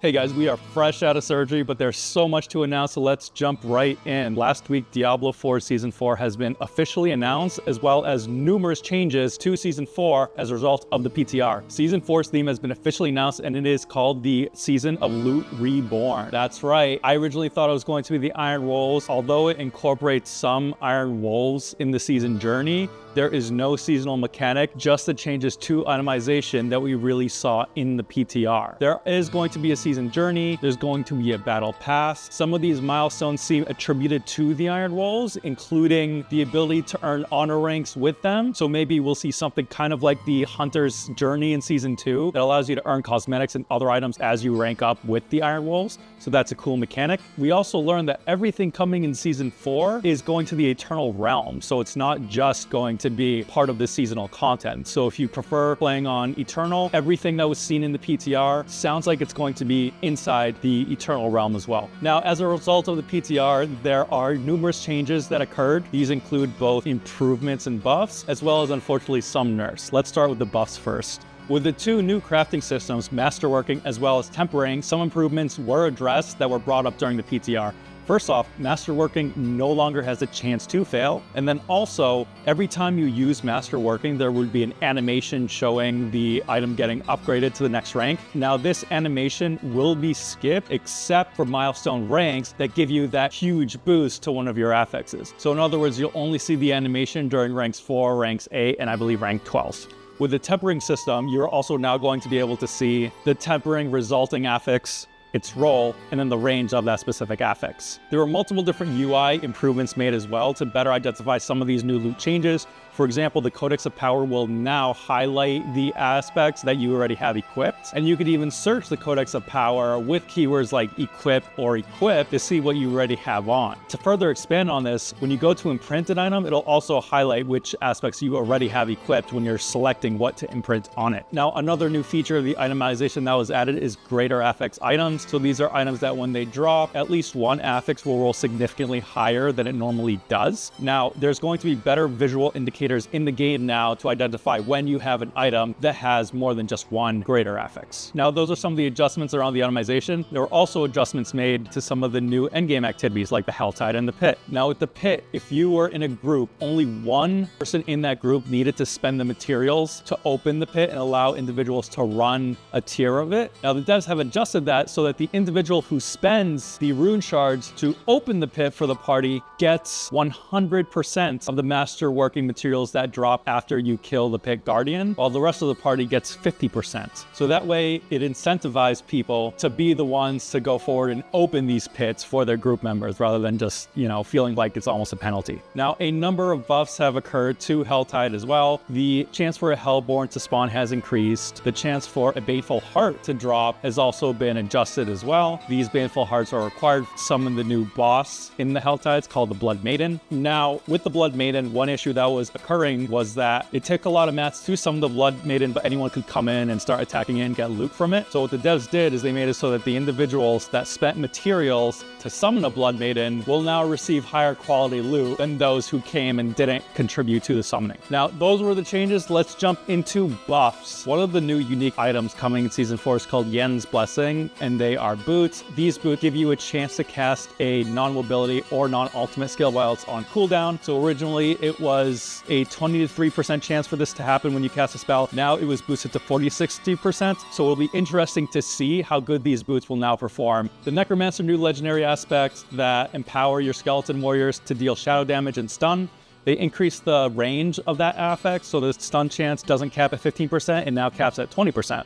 Hey guys, we are fresh out of surgery, but there's so much to announce, so let's jump right in. Last week, Diablo 4 Season 4 has been officially announced, as well as numerous changes to Season 4 as a result of the PTR. Season 4's theme has been officially announced, and it is called the Season of Loot Reborn. That's right, I originally thought it was going to be the Iron Wolves. Although it incorporates some Iron Wolves in the season journey, there is no seasonal mechanic, just the changes to itemization that we really saw in the PTR. There is going to be a season journey, there's going to be a battle pass. Some of these milestones seem attributed to the Iron Wolves, including the ability to earn honor ranks with them. So maybe we'll see something kind of like the Hunter's Journey in Season 2 that allows you to earn cosmetics and other items as you rank up with the Iron Wolves. So that's a cool mechanic. We also learned that everything coming in Season 4 is going to the Eternal Realm. So it's not just going to be part of the seasonal content. So if you prefer playing on Eternal, everything that was seen in the PTR sounds like it's going to be inside the Eternal Realm as well. Now, as a result of the PTR, there are numerous changes that occurred. These include both improvements and buffs, as well as unfortunately some nerfs. Let's start with the buffs first. With the two new crafting systems, Masterworking as well as Tempering, some improvements were addressed that were brought up during the PTR. First off, Masterworking no longer has a chance to fail. And then also, every time you use Masterworking, there would be an animation showing the item getting upgraded to the next rank. Now, this animation will be skipped except for milestone ranks that give you that huge boost to one of your affixes. So in other words, you'll only see the animation during ranks 4, ranks 8, and I believe rank 12. With the tempering system, you're also now going to be able to see the tempering resulting affix, its role, and then the range of that specific affix. There were multiple different UI improvements made as well to better identify some of these new loot changes. For example, the Codex of Power will now highlight the aspects that you already have equipped, and you could even search the Codex of Power with keywords like equip or equip to see what you already have on. To further expand on this, when you go to imprint an item, it'll also highlight which aspects you already have equipped when you're selecting what to imprint on it. Now, another new feature of the itemization that was added is greater affix items. So these are items that when they drop, at least one affix will roll significantly higher than it normally does. Now, there's going to be better visual indicators in the game now to identify when you have an item that has more than just one greater affix. Now, those are some of the adjustments around the itemization. There were also adjustments made to some of the new endgame activities like the Hell Tide and the Pit. Now, with the Pit, if you were in a group, only one person in that group needed to spend the materials to open the pit and allow individuals to run a tier of it. Now, the devs have adjusted that so that the individual who spends the rune shards to open the pit for the party gets 100% of the masterworking materials that drop after you kill the pit guardian, while the rest of the party gets 50%. So that way it incentivizes people to be the ones to go forward and open these pits for their group members rather than just, feeling like it's almost a penalty. Now, a number of buffs have occurred to Helltide as well. The chance for a Hellborn to spawn has increased. The chance for a Baneful Heart to drop has also been adjusted as well. These Baneful Hearts are required to summon the new boss in the Helltides called the Blood Maiden. Now, with the Blood Maiden, one issue that was occurring was that it took a lot of mats to summon the Blood Maiden, but anyone could come in and start attacking it and get loot from it. So what the devs did is they made it so that the individuals that spent materials to summon a Blood Maiden will now receive higher quality loot than those who came and didn't contribute to the summoning. Now, those were the changes. Let's jump into buffs. One of the new unique items coming in Season 4 is called Yen's Blessing, and they are boots. These boots give you a chance to cast a non-mobility or non-ultimate skill while it's on cooldown. So originally it was a 20 to 3% chance for this to happen when you cast a spell. Now it was boosted to 40-60%. So it'll be interesting to see how good these boots will now perform. The Necromancer new legendary aspects that empower your skeleton warriors to deal shadow damage and stun. They increase the range of that affix, so the stun chance doesn't cap at 15% and now caps at 20%.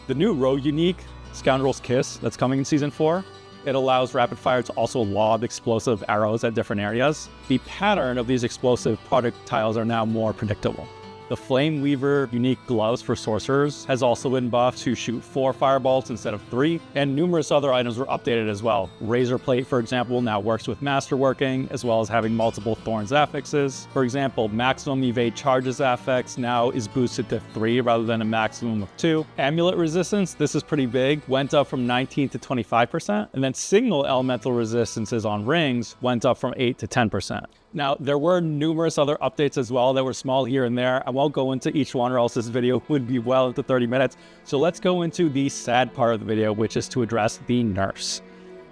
The new rogue unique, Scoundrel's Kiss, that's coming in Season 4. It allows rapid fire to also lob explosive arrows at different areas. The pattern of these explosive projectiles are now more predictable. The Flame Weaver unique gloves for sorcerers has also been buffed to shoot 4 fireballs instead of 3, and numerous other items were updated as well. Razor Plate, for example, now works with Masterworking, as well as having multiple Thorns affixes. For example, Maximum Evade Charges affix now is boosted to 3 rather than a maximum of 2. Amulet Resistance, this is pretty big, went up from 19 to 25%, and then Signal Elemental Resistances on rings went up from 8 to 10%. Now, there were numerous other updates as well that were small here and there. I won't go into each one or else this video would be well into 30 minutes. So let's go into the sad part of the video, which is to address the nerfs.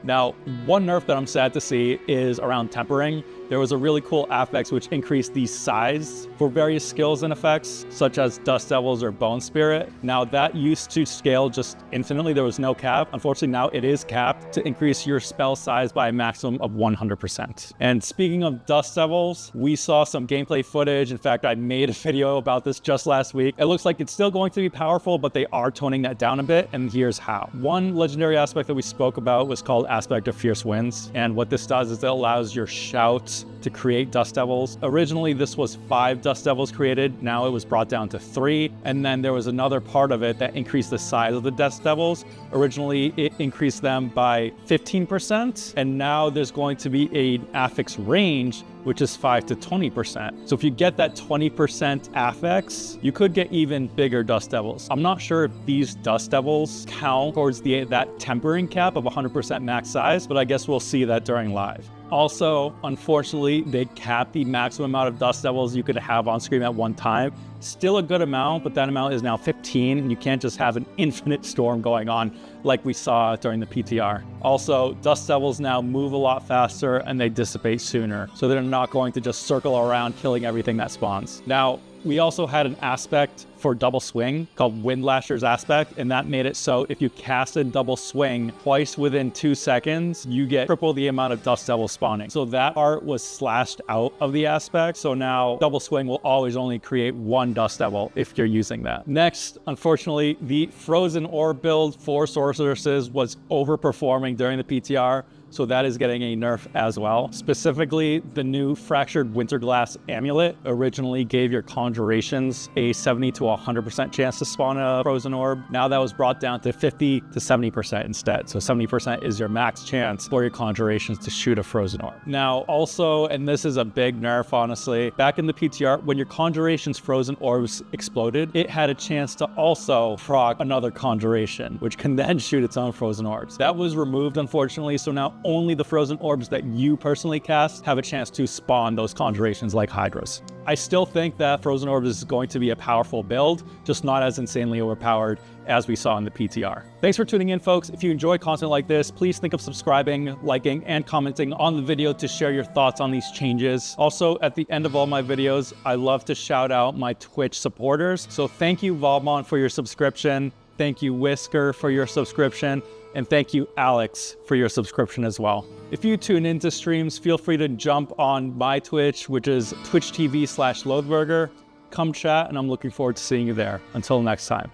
Now, one nerf that I'm sad to see is around tempering. There was a really cool affix which increased the size for various skills and effects, such as Dust Devils or Bone Spirit. Now, that used to scale just infinitely. There was no cap. Unfortunately, now it is capped to increase your spell size by a maximum of 100%. And speaking of Dust Devils, we saw some gameplay footage. In fact, I made a video about this just last week. It looks like it's still going to be powerful, but they are toning that down a bit, and here's how. One legendary aspect that we spoke about was called Aspect of Fierce Winds, and what this does is it allows your shouts to create Dust Devils. Originally, this was 5 Dust Devils created. Now it was brought down to 3. And then there was another part of it that increased the size of the Dust Devils. Originally, it increased them by 15%. And now there's going to be an affix range, which is 5 to 20%. So if you get that 20% affix, you could get even bigger Dust Devils. I'm not sure if these Dust Devils count towards that tempering cap of 100% max size, but I guess we'll see that during live. Also, unfortunately, they capped the maximum amount of Dust Devils you could have on screen at one time. Still a good amount, but that amount is now 15, and you can't just have an infinite storm going on like we saw during the PTR. Also, Dust Devils now move a lot faster and they dissipate sooner, so they're not going to just circle around killing everything that spawns. Now, we also had an aspect for double swing called Windlasher's aspect, and that made it so if you casted double swing twice within 2 seconds, you get triple the amount of Dust Devils spawning. So that part was slashed out of the aspect, so now double swing will always only create 1 Dust Devil if you're using that. Next, unfortunately, the Frozen Orb build for Sorceresses was overperforming during the PTR, so that is getting a nerf as well. Specifically, the new Fractured Winterglass Amulet originally gave your conjurations a 70 to 100% chance to spawn a Frozen Orb. Now that was brought down to 50 to 70% instead. So 70% is your max chance for your conjurations to shoot a Frozen Orb. Now also, and this is a big nerf honestly, back in the PTR, when your conjurations Frozen Orbs exploded, it had a chance to also proc another conjuration, which can then shoot its own Frozen Orbs. That was removed unfortunately, so now only the Frozen Orbs that you personally cast have a chance to spawn those conjurations like Hydras. I still think that Frozen Orbs is going to be a powerful build, just not as insanely overpowered as we saw in the PTR. Thanks for tuning in, folks. If you enjoy content like this, please think of subscribing, liking, and commenting on the video to share your thoughts on these changes. Also, at the end of all my videos, I love to shout out my Twitch supporters. So thank you, Valmont, for your subscription. Thank you, Whisker, for your subscription. And thank you, Alex, for your subscription as well. If you tune into streams, feel free to jump on my Twitch, which is twitch.tv/Loathburger. Come chat, and I'm looking forward to seeing you there. Until next time.